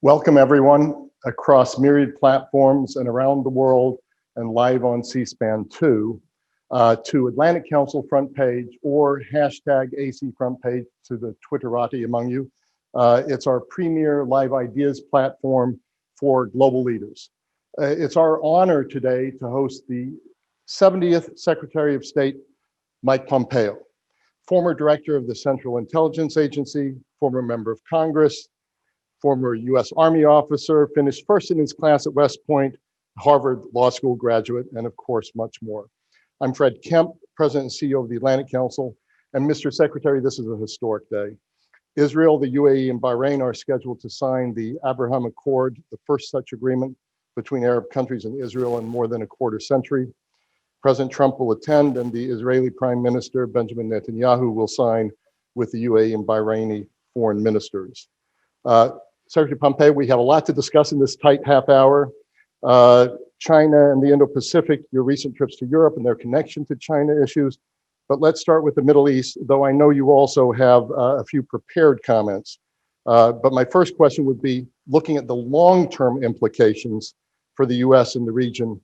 Welcome everyone across myriad platforms and around the world and live on C-SPAN 2 to Atlantic Council front page or hashtag AC front page to the Twitterati among you. It's our premier live ideas platform for global leaders. It's our honor today to host the 70th Secretary of State, Mike Pompeo, former director of the Central Intelligence Agency, former member of Congress, former US Army officer, finished first in his class at West Point, Harvard Law School graduate, and of course, much more. I'm Fred Kemp, President and CEO of the Atlantic Council, and Mr. Secretary, this is a historic day. Israel, the UAE, and Bahrain are scheduled to sign the Abraham Accord, the first such agreement between Arab countries and Israel in more than a quarter century. President Trump will attend, and the Israeli Prime Minister, Benjamin Netanyahu, will sign with the UAE and Bahraini foreign ministers. Secretary Pompeo, we have a lot to discuss in this tight half hour. China and the Indo-Pacific, your recent trips to Europe and their connection to China issues. But let's start with the Middle East, though I know you also have a few prepared comments. But my first question would be looking at the long-term implications for the US and the region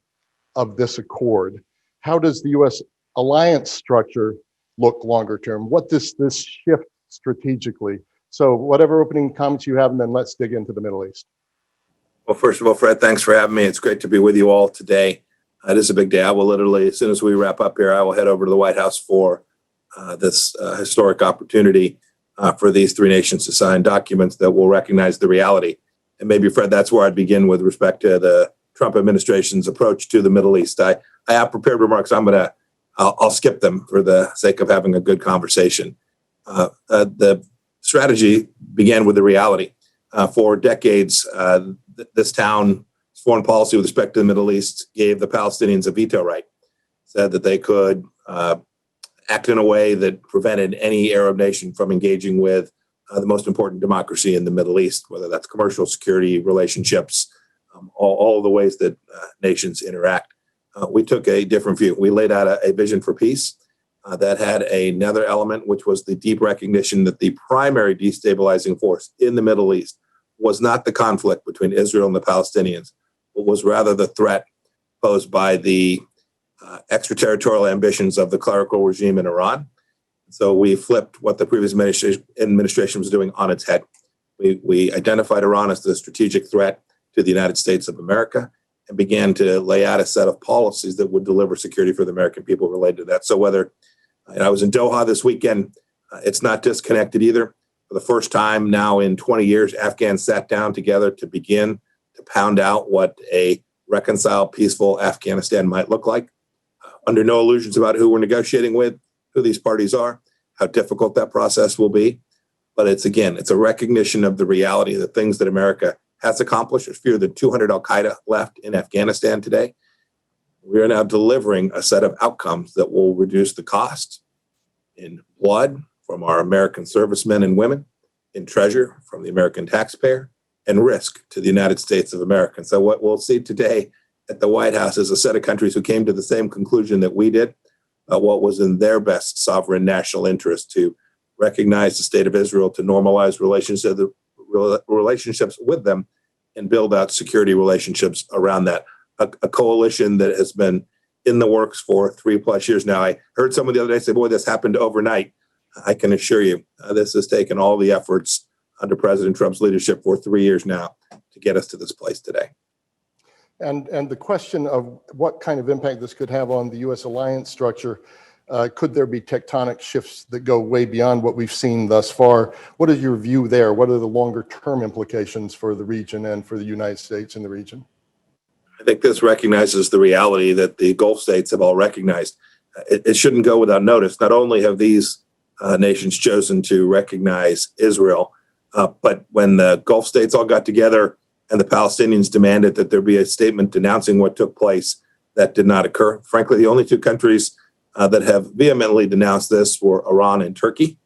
of this accord. How does the US alliance structure look longer term? What does this shift strategically? So whatever opening comments you have, and then let's dig into the Middle East. Well, first of all, Fred, thanks for having me. It's great to be with you all today. It is a big day. I will literally, as soon as we wrap up here, I will head over to the White House for this historic opportunity for these three nations to sign documents that will recognize the reality. And maybe, Fred, that's where I'd begin with respect to the Trump administration's approach to the Middle East. I have prepared remarks. I'll skip them for the sake of having a good conversation. The strategy began with the reality. For decades, this town's foreign policy with respect to the Middle East gave the Palestinians a veto right, said that they could act in a way that prevented any Arab nation from engaging with the most important democracy in the Middle East, whether that's commercial, security, relationships, all the ways that nations interact. We took a different view. We laid out a vision for peace that had another element, which was the deep recognition that the primary destabilizing force in the Middle East was not the conflict between Israel and the Palestinians, but was rather the threat posed by the extraterritorial ambitions of the clerical regime in Iran. So we flipped what the previous administration was doing on its head. We identified Iran as the strategic threat to the United States of America and began to lay out a set of policies that would deliver security for the American people related to that. So whether, and I was in Doha this weekend, it's not disconnected either. For the first time now in 20 years, Afghans sat down together to begin to pound out what a reconciled, peaceful Afghanistan might look like. Under no illusions about who we're negotiating with, who these parties are, how difficult that process will be. But it's a recognition of the reality of the things that America has accomplished. There's fewer than 200 al-Qaeda left in Afghanistan today. We are now delivering a set of outcomes that will reduce the cost in blood from our American servicemen and women, in treasure from the American taxpayer, and risk to the United States of America. So what we'll see today at the White House is a set of countries who came to the same conclusion that we did about what was in their best sovereign national interest to recognize the state of Israel, to normalize relationships with them, and build out security relationships around that. A coalition that has been in the works for 3+ years now. I heard someone the other day say, boy, this happened overnight. I can assure you, this has taken all the efforts under President Trump's leadership for 3 years now to get us to this place today. And the question of what kind of impact this could have on the US alliance structure, could there be tectonic shifts that go way beyond what we've seen thus far? What is your view there? What are the longer term implications for the region and for the United States in the region? I think this recognizes the reality that the Gulf states have all recognized. It shouldn't go without notice. Not only have these nations chosen to recognize Israel, but when the Gulf states all got together and the Palestinians demanded that there be a statement denouncing what took place, that did not occur. Frankly, the only two countries that have vehemently denounced this were Iran and Turkey.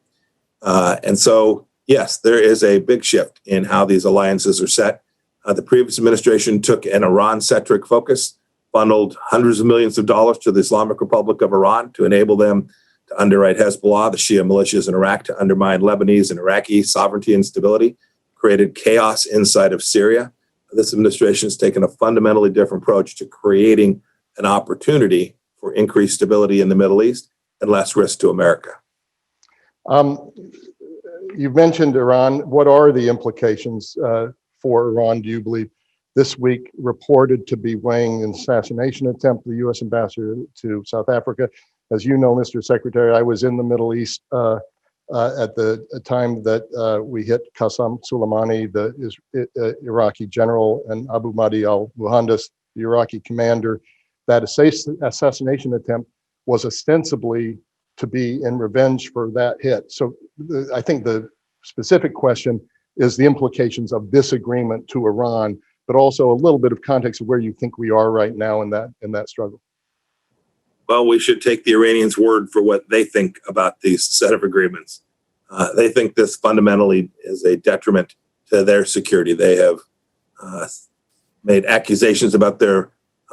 And so, yes, there is a big shift in how these alliances are set. The previous administration took an Iran-centric focus, funneled hundreds of millions of dollars to the Islamic Republic of Iran to enable them to underwrite Hezbollah, the Shia militias in Iraq, to undermine Lebanese and Iraqi sovereignty and stability, created chaos inside of Syria. This administration has taken a fundamentally different approach to creating an opportunity for increased stability in the Middle East and less risk to America. You've mentioned Iran. What are the implications for Iran, do you believe? This week reported to be weighing an assassination attempt, the U.S. ambassador to South Africa. As you know, Mr. Secretary, I was in the Middle East at the time that we hit Qasem Soleimani, the Iraqi general, and Abu Mahdi al-Muhandis, the Iraqi commander. That assassination attempt was ostensibly to be in revenge for that hit. So I think the specific question is the implications of this agreement to Iran, but also a little bit of context of where you think we are right now in that struggle. Well, we should take the Iranians' word for what they think about these set of agreements. They think this fundamentally is a detriment to their security. They have made accusations about their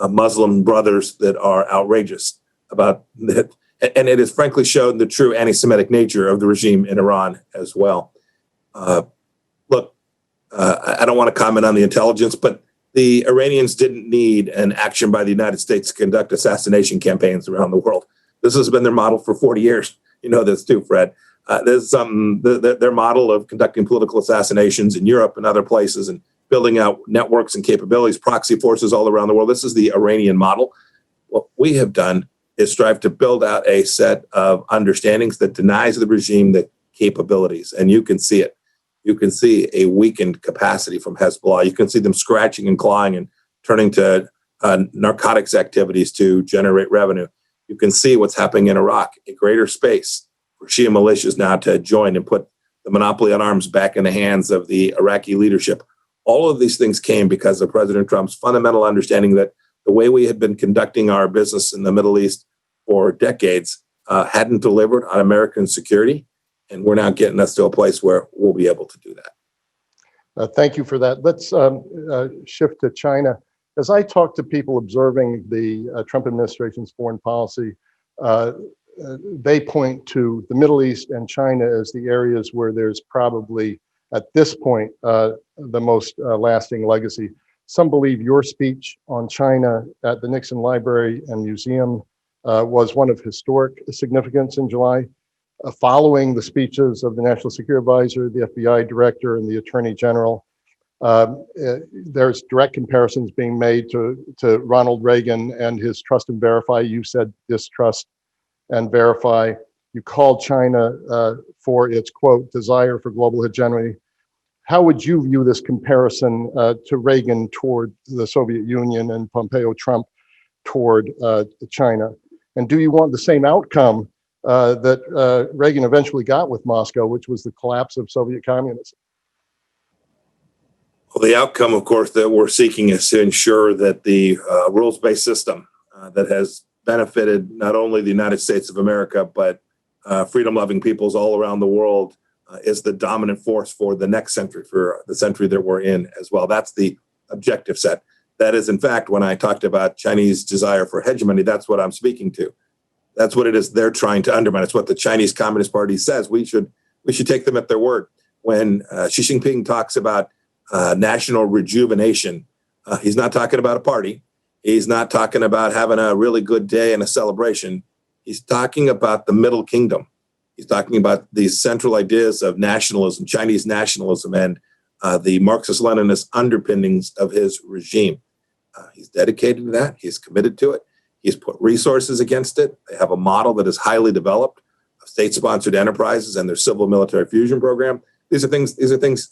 Muslim brothers that are outrageous about that. And it has frankly shown the true anti-Semitic nature of the regime in Iran as well. Look, I don't want to comment on the intelligence, but the Iranians didn't need an action by the United States to conduct assassination campaigns around the world. This has been their model for 40 years. You know this too, Fred. There's their model of conducting political assassinations in Europe and other places and building out networks and capabilities, proxy forces all around the world. This is the Iranian model. What we have done is strive to build out a set of understandings that denies the regime the capabilities. And you can see it. You can see a weakened capacity from Hezbollah. You can see them scratching and clawing and turning to narcotics activities to generate revenue. You can see what's happening in Iraq, a greater space for Shia militias now to join and put the monopoly on arms back in the hands of the Iraqi leadership. All of these things came because of President Trump's fundamental understanding that the way we had been conducting our business in the Middle East for decades hadn't delivered on American security. And we're now getting us to a place where we'll be able to do that. Thank you for that. Let's shift to China. As I talk to people observing the Trump administration's foreign policy, they point to the Middle East and China as the areas where there's probably, at this point, the most lasting legacy. Some believe your speech on China at the Nixon Library and Museum was one of historic significance in July. Following the speeches of the National Security Advisor, the FBI Director, and the Attorney General, there's direct comparisons being made to Ronald Reagan and his trust and verify. You said distrust and verify. You called China for its, quote, desire for global hegemony. How would you view this comparison to Reagan toward the Soviet Union and Pompeo Trump toward China? And do you want the same outcome that Reagan eventually got with Moscow, which was the collapse of Soviet communism? Well, the outcome, of course, that we're seeking is to ensure that the rules-based system that has benefited not only the United States of America, but freedom-loving peoples all around the world is the dominant force for the next century, for the century that we're in as well. That's the objective set. That is, in fact, when I talked about Chinese desire for hegemony, that's what I'm speaking to. That's what it is they're trying to undermine. It's what the Chinese Communist Party says. We should take them at their word. When Xi Jinping talks about national rejuvenation, he's not talking about a party. He's not talking about having a really good day and a celebration. He's talking about the Middle Kingdom. He's talking about these central ideas of nationalism, Chinese nationalism, and the Marxist-Leninist underpinnings of his regime. He's dedicated to that. He's committed to it. He's put resources against it. They have a model that is highly developed of state-sponsored enterprises and their civil-military fusion program. These are things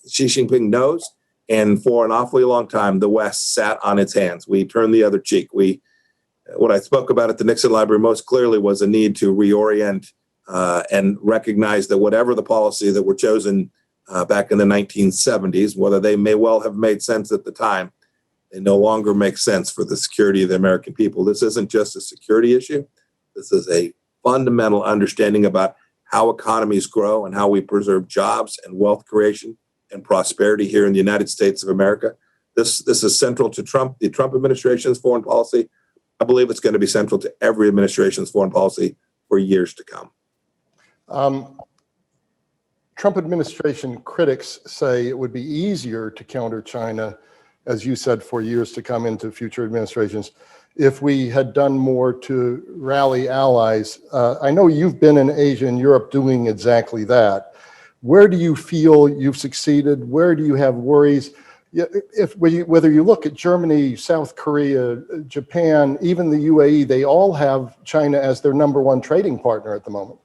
Xi Jinping knows. And for an awfully long time, the West sat on its hands. We turned the other cheek. What I spoke about at the Nixon Library most clearly was a need to reorient and recognize that whatever the policy that were chosen back in the 1970s, whether they may well have made sense at the time, they no longer make sense for the security of the American people. This isn't just a security issue. This is a fundamental understanding about how economies grow and how we preserve jobs and wealth creation and prosperity here in the United States of America. This is central to the Trump administration's foreign policy. I believe it's going to be central to every administration's foreign policy for years to come. Trump administration critics say it would be easier to counter China, as you said, for years to come into future administrations, if we had done more to rally allies. I know you've been in Asia and Europe doing exactly that. Where do you feel you've succeeded? Where do you have worries? Whether you look at Germany, South Korea, Japan, even the UAE, they all have China as their number one trading partner at the moment.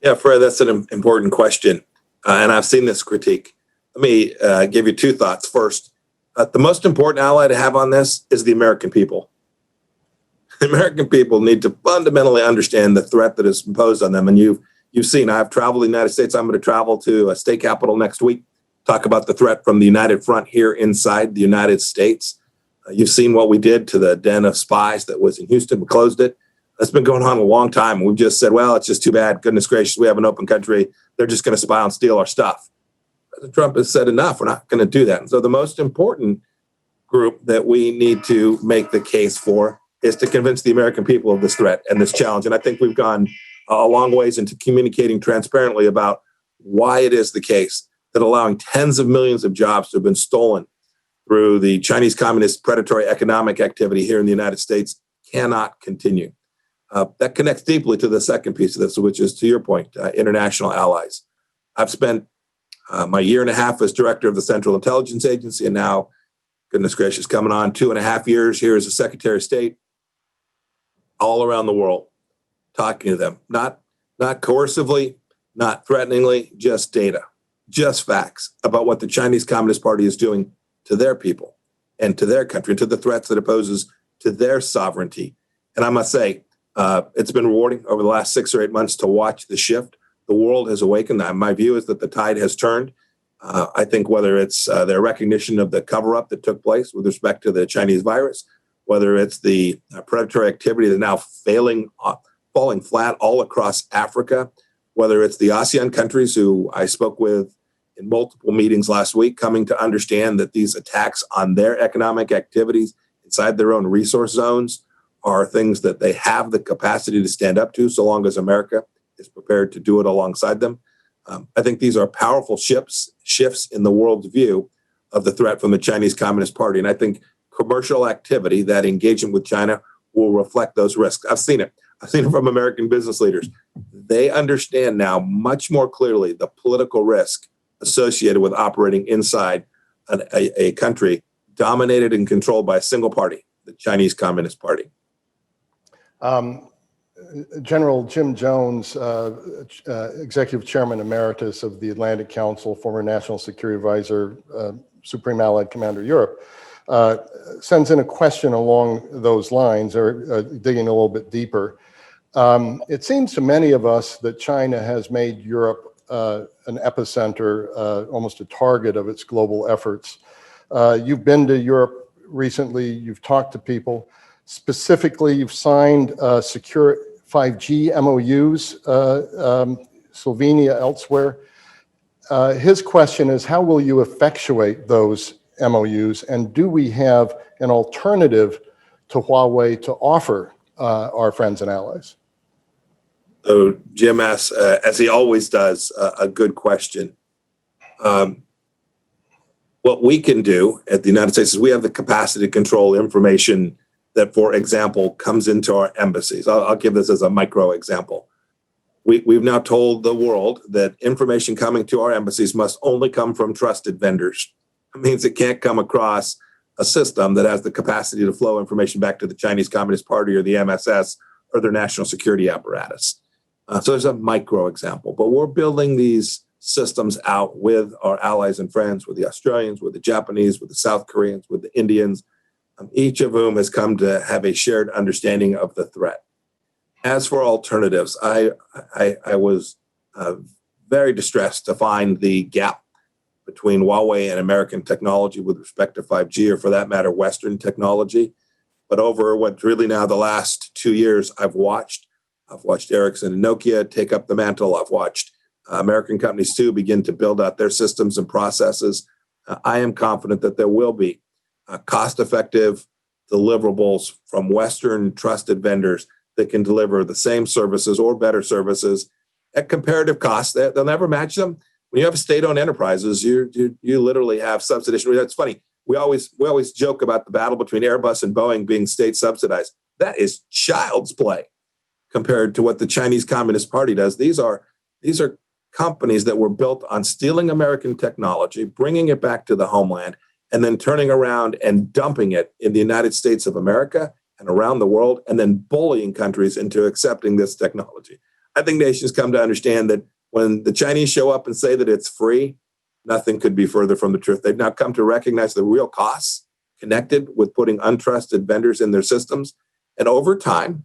Yeah, Fred, that's an important question. And I've seen this critique. Let me give you two thoughts. First, the most important ally to have on this is the American people. The American people need to fundamentally understand the threat that is imposed on them. And you've seen, I've traveled to the United States. I'm going to travel to a state capital next week, talk about the threat from the United Front here inside the United States. You've seen what we did to the den of spies that was in Houston. We closed it. That's been going on a long time. We've just said, well, it's just too bad. Goodness gracious, we have an open country. They're just going to spy and steal our stuff. President Trump has said enough. We're not going to do that. And so the most important group that we need to make the case for is to convince the American people of this threat and this challenge. And I think we've gone a long ways into communicating transparently about why it is the case that allowing tens of millions of jobs to have been stolen through the Chinese Communist predatory economic activity here in the United States cannot continue. That connects deeply to the second piece of this, which is, to your point, international allies. I've spent my year and a half as director of the Central Intelligence Agency, and now, goodness gracious, coming on 2.5 years here as a Secretary of State, all around the world, talking to them, not coercively, not threateningly, just data, just facts about what the Chinese Communist Party is doing to their people and to their country, and to the threats that it poses to their sovereignty. And I must say, it's been rewarding over the last 6 or 8 months to watch the shift. The world has awakened. My view is that the tide has turned. I think whether it's their recognition of the cover-up that took place with respect to the Chinese virus, whether it's the predatory activity that's now falling flat all across Africa, whether it's the ASEAN countries who I spoke with in multiple meetings last week, coming to understand that these attacks on their economic activities inside their own resource zones are things that they have the capacity to stand up to, so long as America is prepared to do it alongside them. I think these are powerful shifts in the world's view of the threat from the Chinese Communist Party. And I think commercial activity, that engagement with China, will reflect those risks. I've seen it. I've seen it from American business leaders. They understand now much more clearly the political risk associated with operating inside a country dominated and controlled by a single party, the Chinese Communist Party. General Jim Jones, Executive Chairman Emeritus of the Atlantic Council, former National Security Advisor, Supreme Allied Commander Europe, sends in a question along those lines, or digging a little bit deeper. It seems to many of us that China has made Europe an epicenter, almost a target of its global efforts. You've been to Europe recently, you've talked to people. Specifically, you've signed secure 5G MOUs, Slovenia, elsewhere. His question is, how will you effectuate those MOUs, and do we have an alternative to Huawei to offer our friends and allies? So Jim asks, as he always does, a good question. What we can do at the United States is we have the capacity to control information that, for example, comes into our embassies. I'll give this as a micro example. We've now told the world that information coming to our embassies must only come from trusted vendors. It means it can't come across a system that has the capacity to flow information back to the Chinese Communist Party or the MSS or their national security apparatus. So there's a micro example, but we're building these systems out with our allies and friends, with the Australians, with the Japanese, with the South Koreans, with the Indians, each of whom has come to have a shared understanding of the threat. As for alternatives, I was very distressed to find the gap between Huawei and American technology with respect to 5G, or for that matter, Western technology. But over what's really now the last 2 years, I've watched Ericsson and Nokia take up the mantle. I've watched American companies too begin to build out their systems and processes. I am confident that there will be cost-effective deliverables from Western trusted vendors that can deliver the same services or better services at comparative costs. They'll never match them. When you have state-owned enterprises, you literally have subsidization. That's funny. We always joke about the battle between Airbus and Boeing being state subsidized. That is child's play compared to what the Chinese Communist Party does. These are companies that were built on stealing American technology, bringing it back to the homeland, and then turning around and dumping it in the United States of America and around the world, and then bullying countries into accepting this technology. I think nations come to understand that when the Chinese show up and say that it's free, nothing could be further from the truth. They've now come to recognize the real costs connected with putting untrusted vendors in their systems. And over time,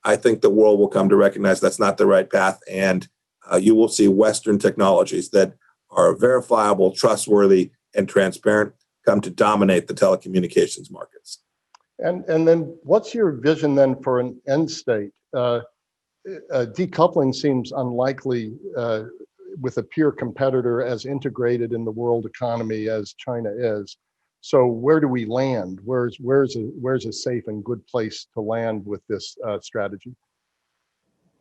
I think the world will come to recognize that's not the right path. And you will see Western technologies that are verifiable, trustworthy, and transparent come to dominate the telecommunications markets. And then what's your vision then for an end state? Decoupling seems unlikely with a peer competitor as integrated in the world economy as China is. So where do we land? Where's a safe and good place to land with this strategy?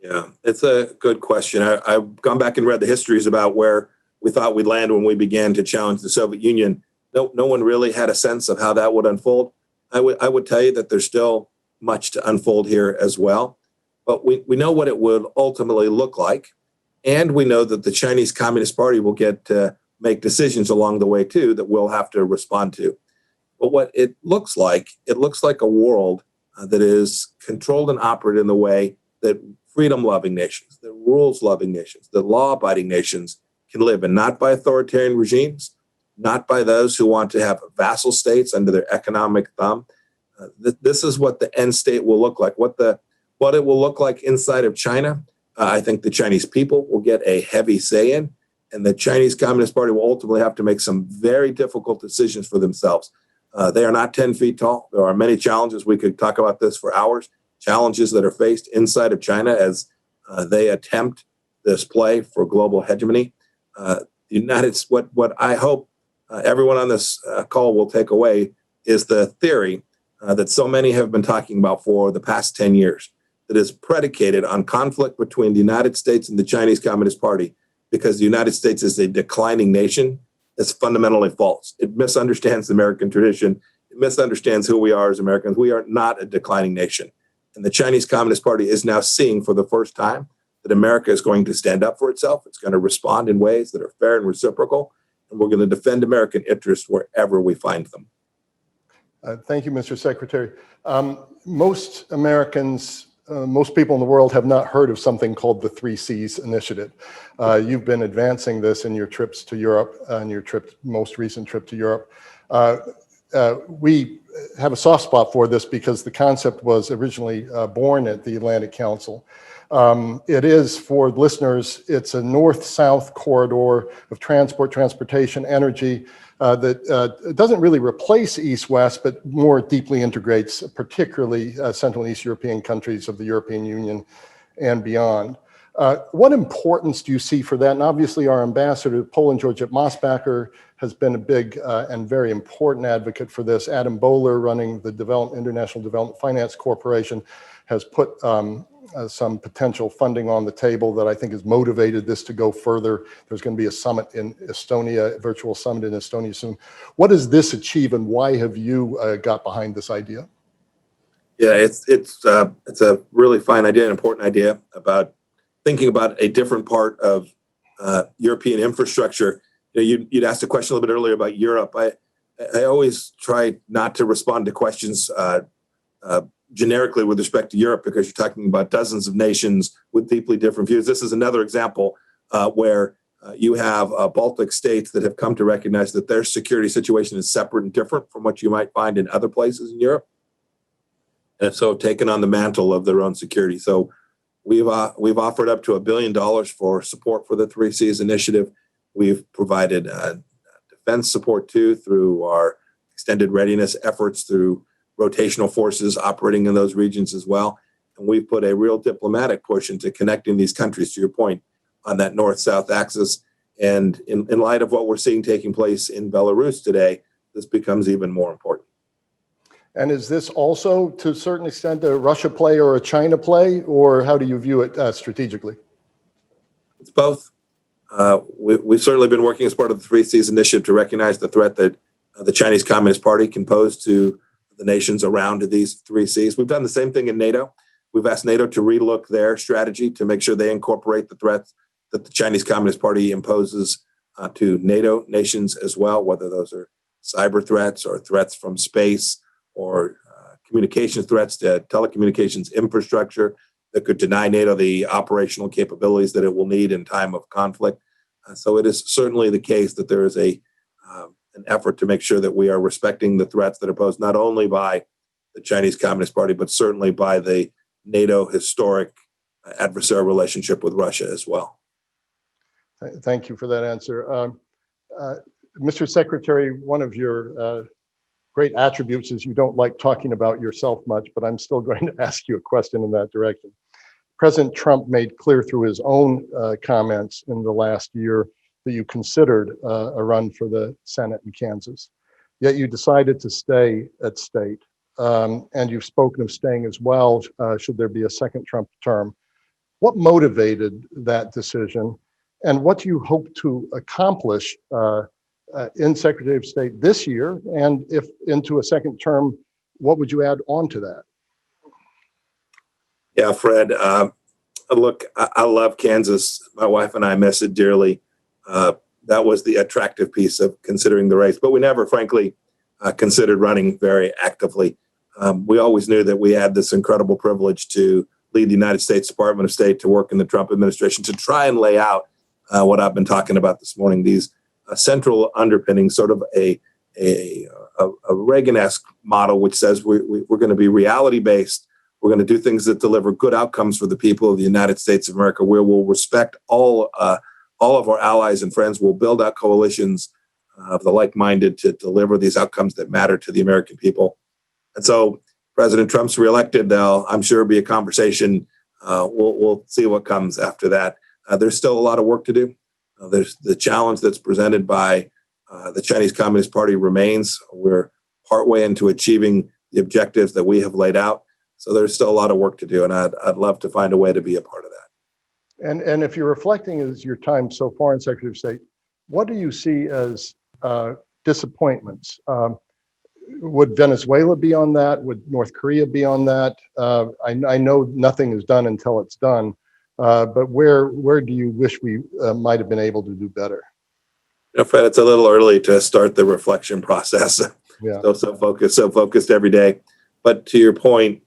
Yeah, it's a good question. I've gone back and read the histories about where we thought we'd land when we began to challenge the Soviet Union. No one really had a sense of how that would unfold. I would tell you that there's still much to unfold here as well. But we know what it would ultimately look like. And we know that the Chinese Communist Party will get to make decisions along the way, too, that we'll have to respond to. But what it looks like a world that is controlled and operated in the way that freedom-loving nations, that rules-loving nations, that law-abiding nations can live, and not by authoritarian regimes, not by those who want to have vassal states under their economic thumb. This is what the end state will look like. What it will look like inside of China, I think the Chinese people will get a heavy say in, and the Chinese Communist Party will ultimately have to make some very difficult decisions for themselves. They are not 10 feet tall. There are many challenges. We could talk about this for hours. Challenges that are faced inside of China as they attempt this play for global hegemony. What I hope everyone on this call will take away is the theory that so many have been talking about for the past 10 years, that is predicated on conflict between the United States and the Chinese Communist Party because the United States is a declining nation. It's fundamentally false. It misunderstands the American tradition. It misunderstands who we are as Americans. We are not a declining nation. And the Chinese Communist Party is now seeing for the first time that America is going to stand up for itself. It's going to respond in ways that are fair and reciprocal. And we're going to defend American interests wherever we find them. Thank you, Mr. Secretary. Most Americans, most people in the world have not heard of something called the 3Cs initiative. You've been advancing this in your trips to Europe, and your most recent trip to Europe. We have a soft spot for this because the concept was originally born at the Atlantic Council. It is, for listeners, it's a north-south corridor of transportation, energy that doesn't really replace East-West, but more deeply integrates particularly Central and East European countries of the European Union and beyond. What importance do you see for that? And obviously our ambassador to Poland, Georgette Mosbacher, has been a big and very important advocate for this. Adam Boehler, running the International Development Finance Corporation, has put some potential funding on the table that I think has motivated this to go further. There's going to be a summit in Estonia, a virtual summit in Estonia soon. What does this achieve, and why have you got behind this idea? Yeah, it's a really fine idea, an important idea about thinking about a different part of European infrastructure. You'd asked a question a little bit earlier about Europe. I always try not to respond to questions generically with respect to Europe because you're talking about dozens of nations with deeply different views. This is another example where you have Baltic states that have come to recognize that their security situation is separate and different from what you might find in other places in Europe, and so taken on the mantle of their own security. So we've offered up to $1 billion for support for the 3Cs initiative. We've provided defense support too through our extended readiness efforts, through rotational forces operating in those regions as well. And we've put a real diplomatic push into connecting these countries, to your point, on that north-south axis. And in light of what we're seeing taking place in Belarus today, this becomes even more important. And is this also, to a certain extent, a Russia play or a China play, or how do you view it strategically? It's both. We've certainly been working as part of the Three Seas Initiative to recognize the threat that the Chinese Communist Party can pose to the nations around these three seas. We've done the same thing in NATO. We've asked NATO to relook their strategy to make sure they incorporate the threats that the Chinese Communist Party imposes to NATO nations as well, whether those are cyber threats or threats from space or communications threats to telecommunications infrastructure that could deny NATO the operational capabilities that it will need in time of conflict. So it is certainly the case that there is an effort to make sure that we are respecting the threats that are posed not only by the Chinese Communist Party, but certainly by the NATO historic adversarial relationship with Russia as well. Thank you for that answer. Mr. Secretary, one of your great attributes is you don't like talking about yourself much, but I'm still going to ask you a question in that direction. President Trump made clear through his own comments in the last year that you considered a run for the Senate in Kansas, yet you decided to stay at state. And you've spoken of staying as well, should there be a second Trump term. What motivated that decision? And what do you hope to accomplish in Secretary of State this year? And if into a second term, what would you add on to that? Yeah, Fred, look, I love Kansas. My wife and I miss it dearly. That was the attractive piece of considering the race, but we never, frankly, considered running very actively. We always knew that we had this incredible privilege to lead the United States Department of State, to work in the Trump administration, to try and lay out what I've been talking about this morning, these central underpinnings, sort of a Reagan-esque model, which says we're going to be reality-based. We're going to do things that deliver good outcomes for the people of the United States of America, where we'll respect all of our allies and friends. We'll build out coalitions of the like-minded to deliver these outcomes that matter to the American people. And so President Trump's reelected. There'll, I'm sure, be a conversation. We'll see what comes after that. There's still a lot of work to do. There's the challenge that's presented by the Chinese Communist Party remains. We're partway into achieving the objectives that we have laid out. So there's still a lot of work to do, and I'd love to find a way to be a part of that. And if you're reflecting as your time so far in Secretary of State, what do you see as disappointments? Would Venezuela be on that? Would North Korea be on that? I know nothing is done until it's done, but where do you wish we might have been able to do better? You know, Fred, it's a little early to start the reflection process. Yeah. So focused every day. But to your point,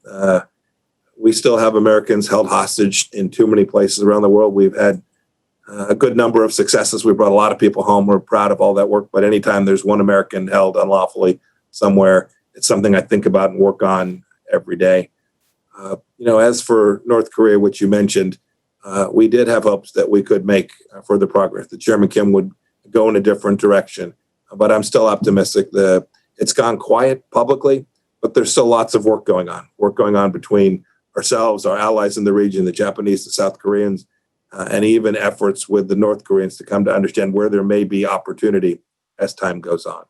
we still have Americans held hostage in too many places around the world. We've had a good number of successes. We brought a lot of people home. We're proud of all that work. But anytime there's one American held unlawfully somewhere, it's something I think about and work on every day. As for North Korea, which you mentioned, we did have hopes that we could make further progress, that Chairman Kim would go in a different direction. But I'm still optimistic. It's gone quiet publicly, but there's still lots of work going on between ourselves, our allies in the region, the Japanese, the South Koreans, and even efforts with the North Koreans to come to understand where there may be opportunity as time goes on.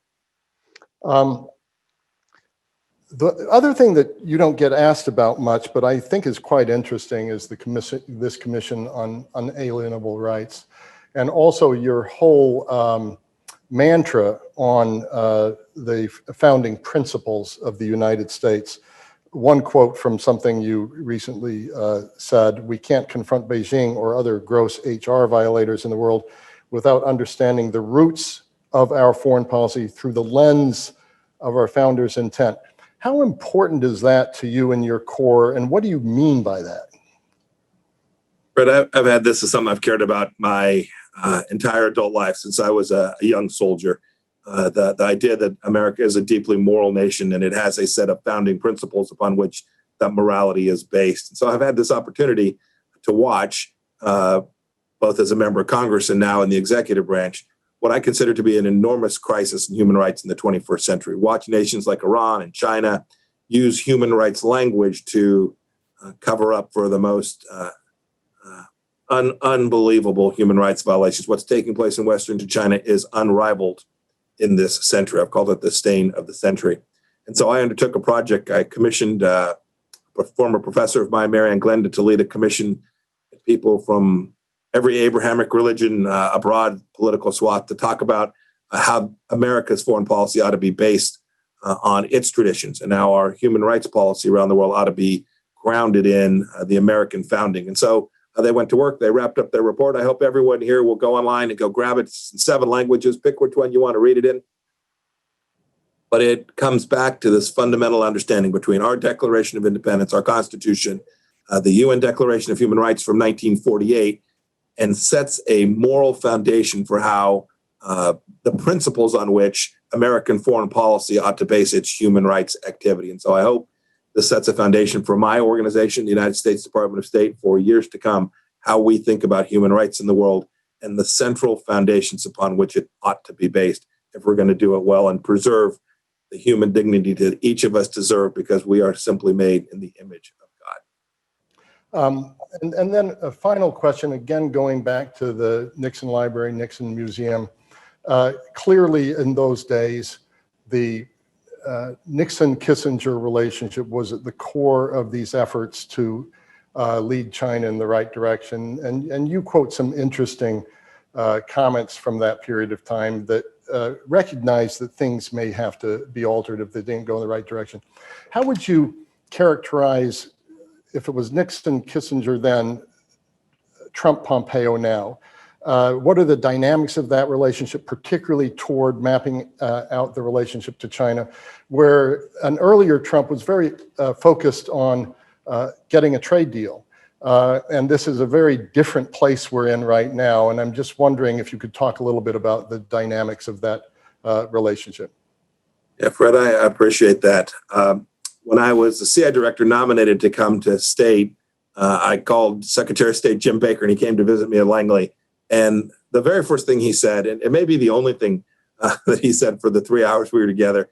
The other thing that you don't get asked about much, but I think is quite interesting, is this commission on unalienable rights, and also your whole mantra on the founding principles of the United States. One quote from something you recently said: "We can't confront Beijing or other gross HR violators in the world without understanding the roots of our foreign policy through the lens of our founders' intent." How important is that to you and your core, and what do you mean by that? Fred, I've had this as something I've cared about my entire adult life since I was a young soldier. The idea that America is a deeply moral nation and it has a set of founding principles upon which that morality is based. And so I've had this opportunity to watch, both as a member of Congress and now in the executive branch, what I consider to be an enormous crisis in human rights in the 21st century. Watch nations like Iran and China use human rights language to cover up for the most unbelievable human rights violations. What's taking place in Western China is unrivaled in this century. I've called it the stain of the century. And so I undertook a project. I commissioned a former professor of mine, Marianne Glenda, to lead a commission of people from every Abrahamic religion, a broad political swath, to talk about how America's foreign policy ought to be based on its traditions, and how our human rights policy around the world ought to be grounded in the American founding. And so they went to work. They wrapped up their report. I hope everyone here will go online and go grab it. It's in 7 languages. Pick which one you want to read it in. But it comes back to this fundamental understanding between our Declaration of Independence, our Constitution, the UN Declaration of Human Rights from 1948, and sets a moral foundation for how the principles on which American foreign policy ought to base its human rights activity. And so I hope this sets a foundation for my organization, the United States Department of State, for years to come, how we think about human rights in the world and the central foundations upon which it ought to be based if we're going to do it well and preserve the human dignity that each of us deserve, because we are simply made in the image of God. And then a final question, again, going back to the Nixon Library, Nixon Museum. Clearly in those days, the Nixon-Kissinger relationship was at the core of these efforts to lead China in the right direction. And you quote some interesting comments from that period of time that recognize that things may have to be altered if they didn't go in the right direction. How would you characterize, if it was Nixon, Kissinger then, Trump, Pompeo now? What are the dynamics of that relationship, particularly toward mapping out the relationship to China, where an earlier Trump was very focused on getting a trade deal? And this is a very different place we're in right now. And I'm just wondering if you could talk a little bit about the dynamics of that relationship. Yeah, Fred, I appreciate that. When I was the CI director nominated to come to state, I called Secretary of State Jim Baker, and he came to visit me at Langley. And the very first thing he said, and it may be the only thing that he said for the 3 hours we were together,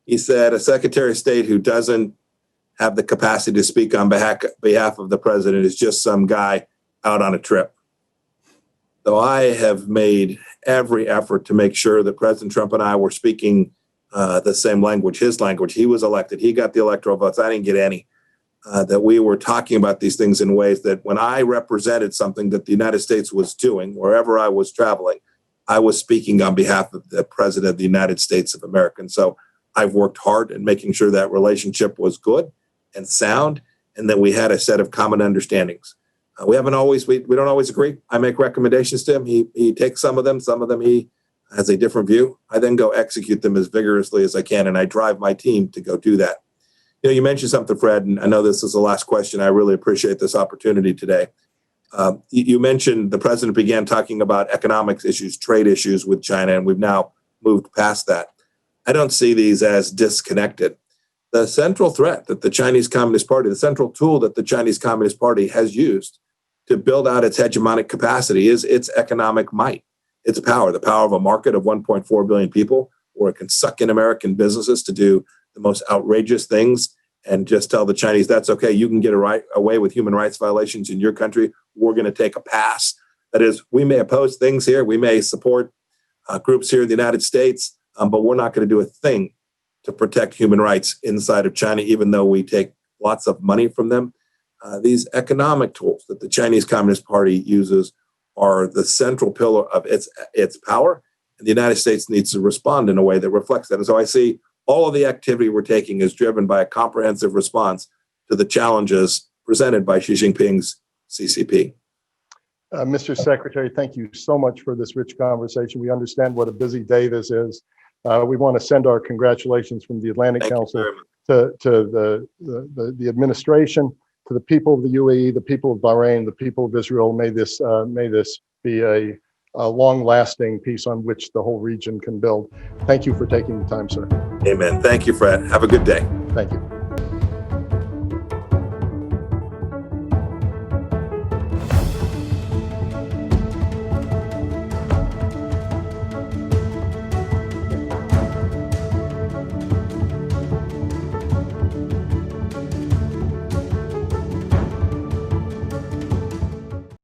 he said, a Secretary of State who doesn't have the capacity to speak on behalf of the president is just some guy out on a trip. So I have made every effort to make sure that President Trump and I were speaking the same language, his language. He was elected. He got the electoral votes. I didn't get any. That we were talking about these things in ways that when I represented something that the United States was doing, wherever I was traveling, I was speaking on behalf of the President of the United States of America. And so I've worked hard in making sure that relationship was good and sound, and that we had a set of common understandings. We don't always agree. I make recommendations to him. He takes some of them he has a different view. I then go execute them as vigorously as I can, and I drive my team to go do that. You mentioned something, Fred, and I know this is the last question. I really appreciate this opportunity today. You mentioned the president began talking about economics issues, trade issues with China, and we've now moved past that. I don't see these as disconnected. The central threat that the Chinese Communist Party, the central tool that the Chinese Communist Party has used to build out its hegemonic capacity is its economic might, its power, the power of a market of 1.4 billion people, where it can suck in American businesses to do the most outrageous things and just tell the Chinese, that's okay, you can get away with human rights violations in your country. We're going to take a pass. That is, we may oppose things here. We may support groups here in the United States, but we're not going to do a thing to protect human rights inside of China, even though we take lots of money from them. These economic tools that the Chinese Communist Party uses are the central pillar of its power, and the United States needs to respond in a way that reflects that. And so I see all of the activity we're taking is driven by a comprehensive response to the challenges presented by Xi Jinping's CCP. Mr. Secretary, thank you so much for this rich conversation. We understand what a busy day this is. We want to send our congratulations from the Atlantic Council to the administration, to the people of the UAE, the people of Bahrain, the people of Israel. May this be a long-lasting peace on which the whole region can build. Thank you for taking the time, sir. Amen. Thank you, Fred. Have a good day. Thank you.